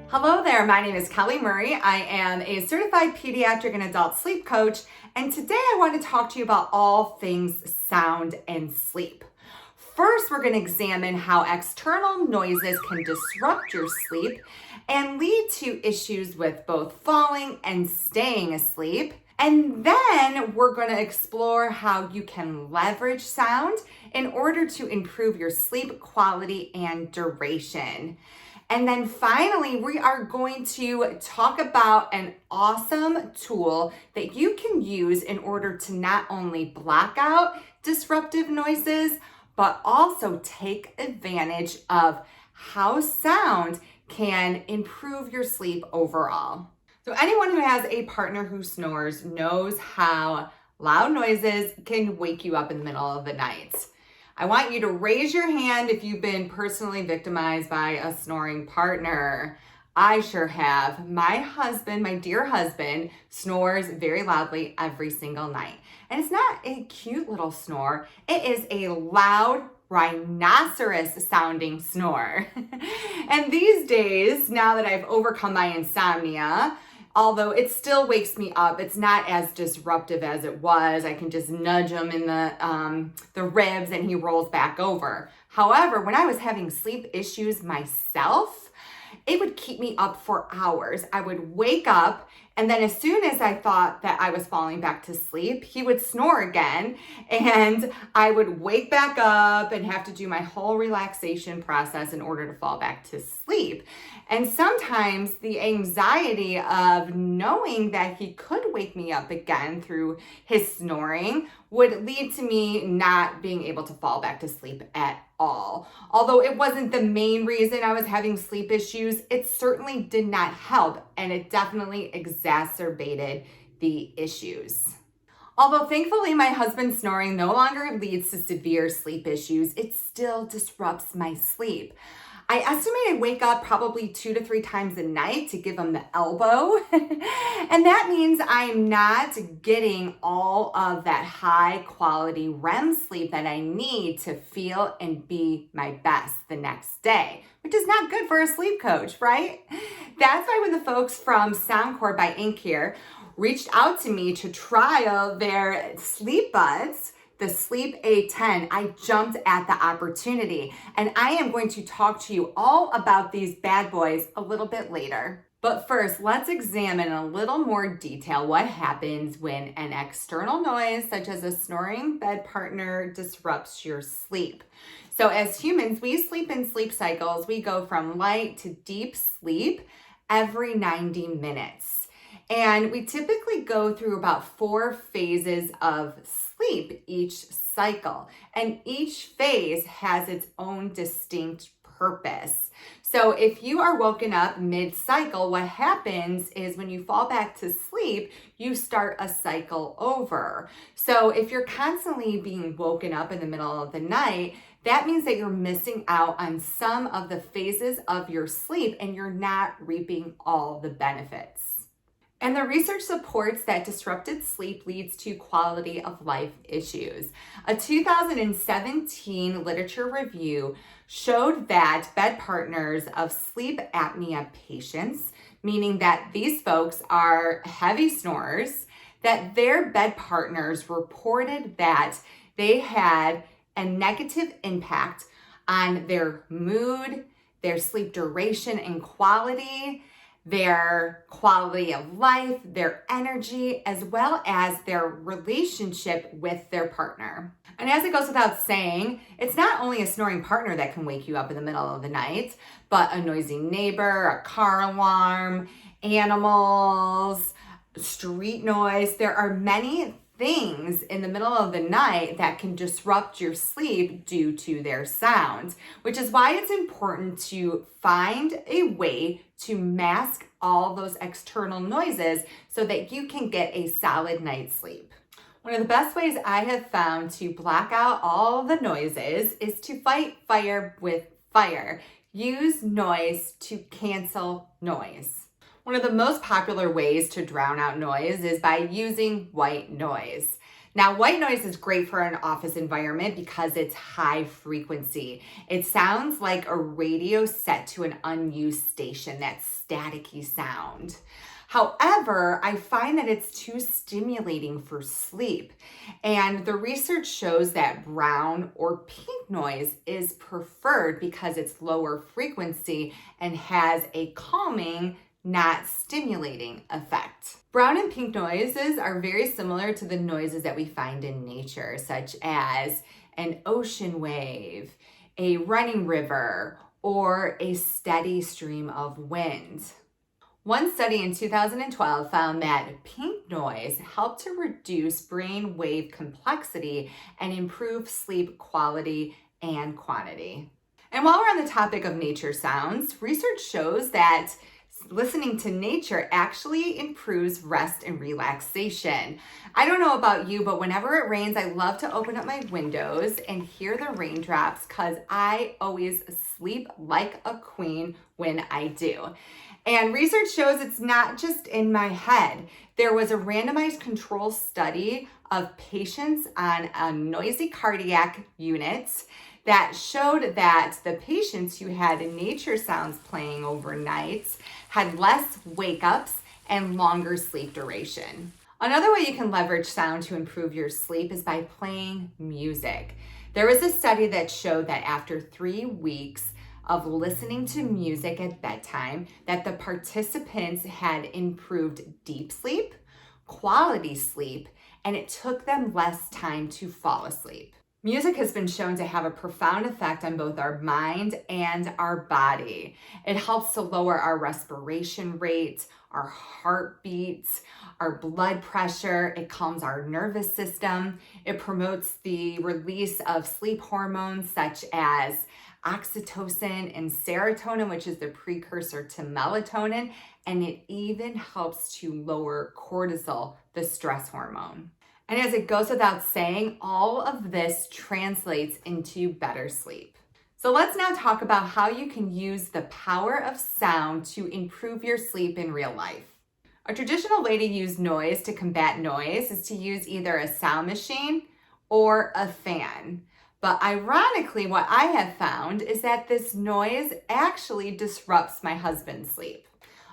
Hello there, my name is Kelly Murray. I am a certified pediatric and adult sleep coach, and today I want to talk to you about all things sound and sleep. First, we're going to examine how external noises can disrupt your sleep and lead to issues with both falling and staying asleep. And then we're going to explore how you can leverage sound in order to improve your sleep quality and duration. And then finally, we are going to talk about an awesome tool that you can use in order to not only block out disruptive noises, but also take advantage of how sound can improve your sleep overall. So anyone who has a partner who snores knows how loud noises can wake you up in the middle of the night. I want you to raise your hand if you've been personally victimized by a snoring partner. I sure have. My husband, my dear husband, snores very loudly every single night. And it's not a cute little snore. It is a loud, rhinoceros sounding snore. And these days, now that I've overcome my insomnia, although it still wakes me up, it's not as disruptive as it was. I can just nudge him in the ribs and he rolls back over. However, when I was having sleep issues myself, it would keep me up for hours. I would wake up, and then as soon as I thought that I was falling back to sleep, he would snore again, and I would wake back up and have to do my whole relaxation process in order to fall back to sleep. And sometimes the anxiety of knowing that he could wake me up again through his snoring would lead to me not being able to fall back to sleep at all. Although it wasn't the main reason I was having sleep issues, it certainly did not help, and it definitely exacerbated the issues. Although thankfully my husband's snoring no longer leads to severe sleep issues, it still disrupts my sleep. I estimate I wake up probably 2 to 3 times a night to give him the elbow. And that means I'm not getting all of that high quality REM sleep that I need to feel and be my best the next day, which is not good for a sleep coach, right? That's why when the folks from Soundcore by Ink here reached out to me to trial their sleep buds, the Sleep A10, I jumped at the opportunity, and I am going to talk to you all about these bad boys a little bit later. But first, let's examine in a little more detail what happens when an external noise, such as a snoring bed partner, disrupts your sleep. So as humans, we sleep in sleep cycles. We go from light to deep sleep every 90 minutes. And we typically go through about 4 phases of sleep each cycle, and each phase has its own distinct purpose. So if you are woken up mid-cycle, what happens is when you fall back to sleep, you start a cycle over. So if you're constantly being woken up in the middle of the night, that means that you're missing out on some of the phases of your sleep and you're not reaping all the benefits. And the research supports that disrupted sleep leads to quality of life issues. A 2017 literature review showed that bed partners of sleep apnea patients, meaning that these folks are heavy snorers, that their bed partners reported that they had a negative impact on their mood, their sleep duration and quality, their quality of life, their energy, as well as their relationship with their partner. And as it goes without saying, it's not only a snoring partner that can wake you up in the middle of the night, but a noisy neighbor, a car alarm, animals, street noise. There are many things in the middle of the night that can disrupt your sleep due to their sound, which is why it's important to find a way to mask all those external noises so that you can get a solid night's sleep. One of the best ways I have found to block out all the noises is to fight fire with fire. Use noise to cancel noise. One of the most popular ways to drown out noise is by using white noise. Now, white noise is great for an office environment because it's high frequency. It sounds like a radio set to an unused station, that staticky sound. However, I find that it's too stimulating for sleep. And the research shows that brown or pink noise is preferred because it's lower frequency and has a calming, not stimulating effect. Brown and pink noises are very similar to the noises that we find in nature, such as an ocean wave, a running river, or a steady stream of wind. One study in 2012 found that pink noise helped to reduce brain wave complexity and improve sleep quality and quantity. And while we're on the topic of nature sounds, research shows that listening to nature actually improves rest and relaxation. I don't know about you, but whenever it rains, I love to open up my windows and hear the raindrops because I always sleep like a queen when I do. And research shows it's not just in my head. There was a randomized control study of patients on a noisy cardiac unit that showed that the patients who had nature sounds playing overnight had less wake-ups and longer sleep duration. Another way you can leverage sound to improve your sleep is by playing music. There was a study that showed that after 3 weeks of listening to music at bedtime, that the participants had improved deep sleep, quality sleep, and it took them less time to fall asleep. Music has been shown to have a profound effect on both our mind and our body. It helps to lower our respiration rate, our heartbeats, our blood pressure. It calms our nervous system. It promotes the release of sleep hormones such as oxytocin and serotonin, which is the precursor to melatonin, and it even helps to lower cortisol, the stress hormone. And as it goes without saying, all of this translates into better sleep. So let's now talk about how you can use the power of sound to improve your sleep in real life. A traditional way to use noise to combat noise is to use either a sound machine or a fan. But ironically, what I have found is that this noise actually disrupts my husband's sleep.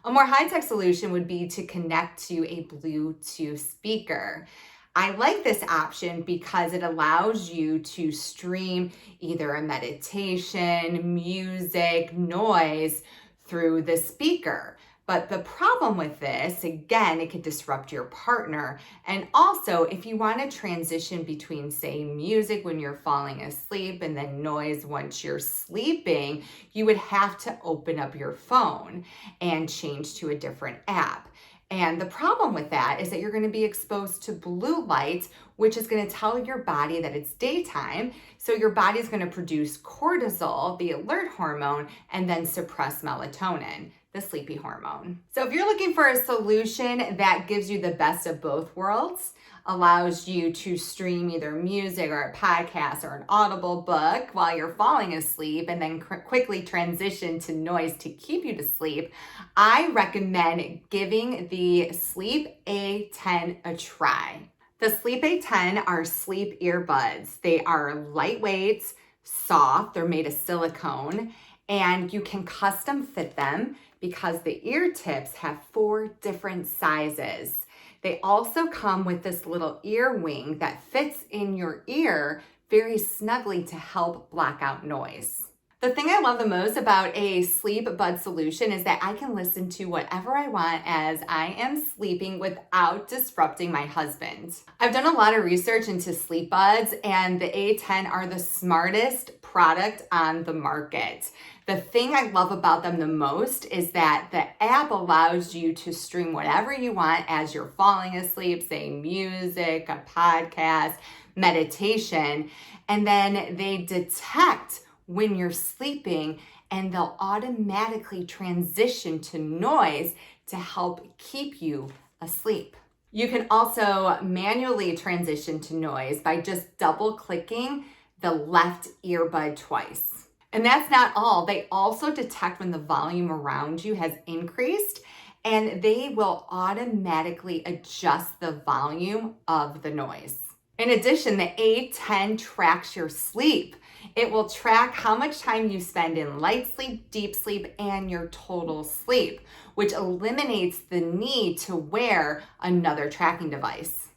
A more high-tech solution would be to connect to a Bluetooth speaker. I like this option because it allows you to stream either a meditation, music, noise through the speaker. But the problem with this, again, it could disrupt your partner. And also, if you want to transition between, say, music when you're falling asleep and then noise once you're sleeping, you would have to open up your phone and change to a different app. And the problem with that is that you're going to be exposed to blue light, which is going to tell your body that it's daytime. So your body is going to produce cortisol, the alert hormone, and then suppress melatonin, the sleepy hormone. So if you're looking for a solution that gives you the best of both worlds, allows you to stream either music or a podcast or an Audible book while you're falling asleep and then quickly transition to noise to keep you to sleep, I recommend giving the Sleep A10 a try. The Sleep A10 are sleep earbuds. They are lightweight, soft, they're made of silicone, and you can custom fit them because the ear tips have 4 different sizes. They also come with this little ear wing that fits in your ear very snugly to help block out noise. The thing I love the most about a sleep bud solution is that I can listen to whatever I want as I am sleeping without disrupting my husband. I've done a lot of research into sleep buds, and the A10 are the smartest product on the market. The thing I love about them the most is that the app allows you to stream whatever you want as you're falling asleep, say music, a podcast, meditation, and then they detect when you're sleeping and they'll automatically transition to noise to help keep you asleep. You can also manually transition to noise by just double clicking the left earbud twice. And that's not all. They also detect when the volume around you has increased, and they will automatically adjust the volume of the noise. In addition, the A10 tracks your sleep. It will track how much time you spend in light sleep, deep sleep, and your total sleep, which eliminates the need to wear another tracking device.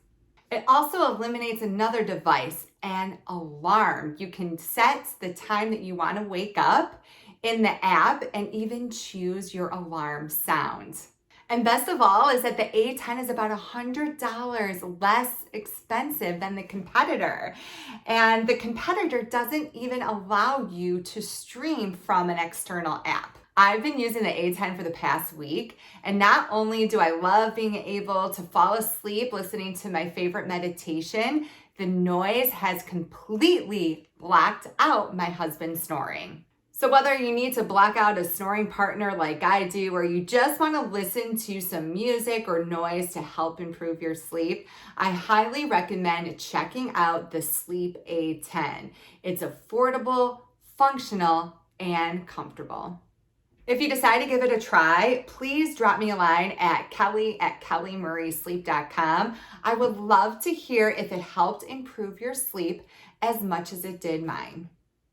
It also eliminates another device, an alarm. You can set the time that you want to wake up in the app and even choose your alarm sound. And best of all is that the A10 is about $100 less expensive than the competitor. And the competitor doesn't even allow you to stream from an external app. I've been using the A10 for the past week, and not only do I love being able to fall asleep listening to my favorite meditation, the noise has completely blocked out my husband's snoring. So whether you need to block out a snoring partner like I do, or you just want to listen to some music or noise to help improve your sleep, I highly recommend checking out the Sleep A10. It's affordable, functional, and comfortable. If you decide to give it a try, please drop me a line at kelly@kellymurraysleep.com. I would love to hear if it helped improve your sleep as much as it did mine.